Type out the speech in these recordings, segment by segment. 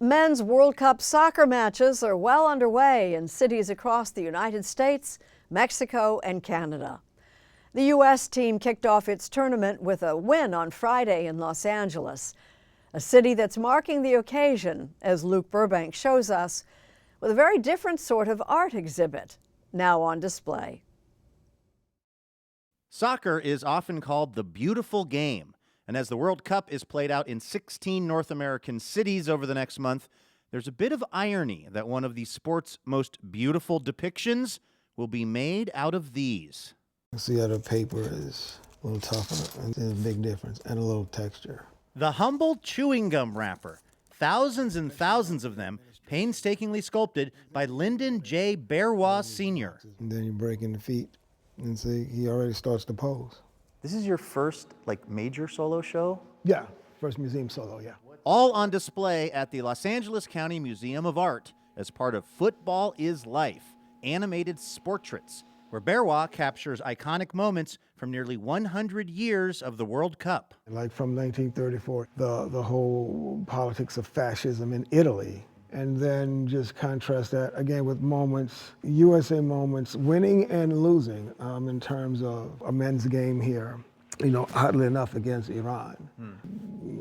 Men's World Cup soccer matches are well underway in cities across the United States, Mexico, and Canada. The U.S. team kicked off its tournament with a win on Friday in Los Angeles, a city that's marking the occasion, as Luke Burbank shows us, with a very different sort of art exhibit now on display. Soccer is often called the beautiful game. And as the World Cup is played out in 16 North American cities over the next month, there's a bit of irony that one of the sport's most beautiful depictions will be made out of these. See how the paper is a little tougher, and there's a big difference, and a little texture. The humble chewing gum wrapper, thousands and thousands of them, painstakingly sculpted by Lyndon J. Barrois Sr. And then you break in the feet, and see, he already starts to pose. This is your first, major solo show? Yeah, first museum solo, yeah. All on display at the Los Angeles County Museum of Art as part of Fútbol Is Life, animated Sportraits, where Barrois captures iconic moments from nearly 100 years of the World Cup. Like from 1934, the whole politics of fascism in Italy, and then just contrast that again with moments, USA moments, winning and losing in terms of a men's game here, oddly enough against Iran,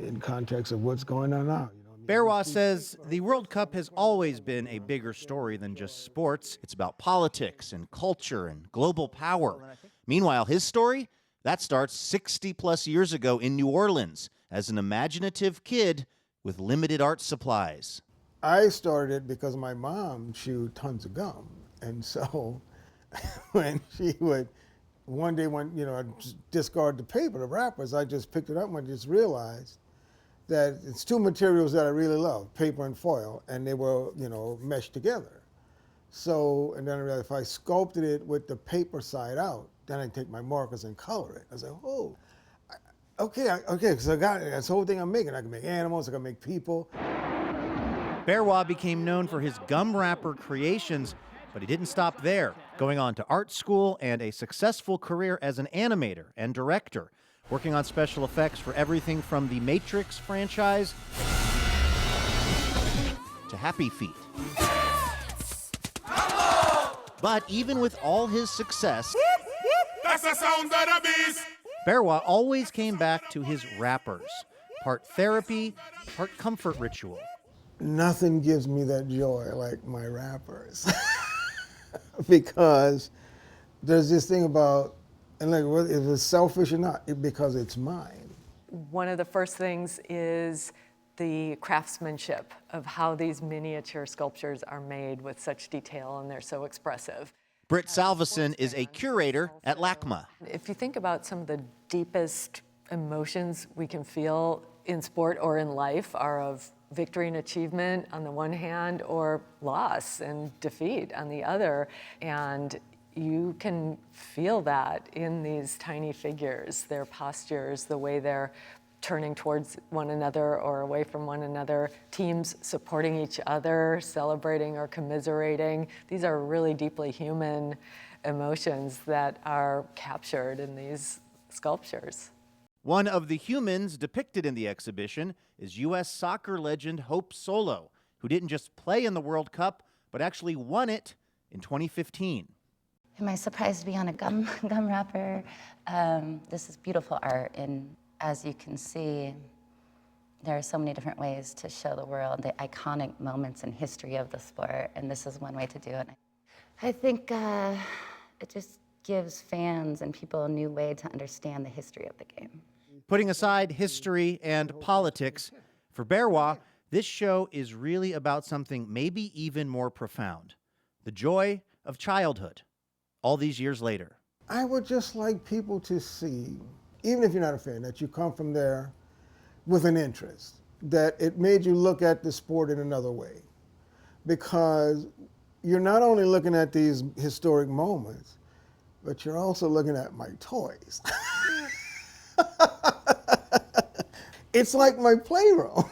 in context of what's going on now. Barrois says the World Cup has always been a bigger story than just sports. It's about politics and culture and global power. Meanwhile, his story, that starts 60-plus years ago in New Orleans as an imaginative kid with limited art supplies. I started because my mom chewed tons of gum. And so when she would, one day when, I'd discard the paper, the wrappers, I just picked it up and I just realized that it's two materials that I really love, paper and foil, and they were, meshed together. So, and then I realized if I sculpted it with the paper side out, then I take my markers and color it. I was like, oh, okay, so I got it. That's the whole thing I'm making. I can make animals, I can make people. Barrois became known for his gum wrapper creations, but he didn't stop there, going on to art school and a successful career as an animator and director, working on special effects for everything from the Matrix franchise to Happy Feet. But even with all his success, that's the sound of the beast. Barrois always came back to his wrappers, part therapy, part comfort ritual. Nothing gives me that joy like my wrappers. Because there's this thing about, and if it's selfish or not, because it's mine. One of the first things is the craftsmanship of how these miniature sculptures are made with such detail, and they're so expressive. Britt Salveson is a curator at LACMA. If you think about some of the deepest emotions we can feel in sport or in life are of victory and achievement on the one hand, or loss and defeat on the other. And you can feel that in these tiny figures, their postures, the way they're turning towards one another or away from one another, teams supporting each other, celebrating or commiserating. These are really deeply human emotions that are captured in these sculptures. One of the humans depicted in the exhibition is U.S. soccer legend Hope Solo, who didn't just play in the World Cup, but actually won it in 2015. Am I surprised to be on a gum wrapper? This is beautiful art, and as you can see, there are so many different ways to show the world the iconic moments in history of the sport, and this is one way to do it. I think it just gives fans and people a new way to understand the history of the game. Putting aside history and politics, for Barrois, this show is really about something maybe even more profound: the joy of childhood, all these years later. I would just like people to see, even if you're not a fan, that you come from there with an interest, that it made you look at the sport in another way. Because you're not only looking at these historic moments, but you're also looking at my toys. It's like my playroom.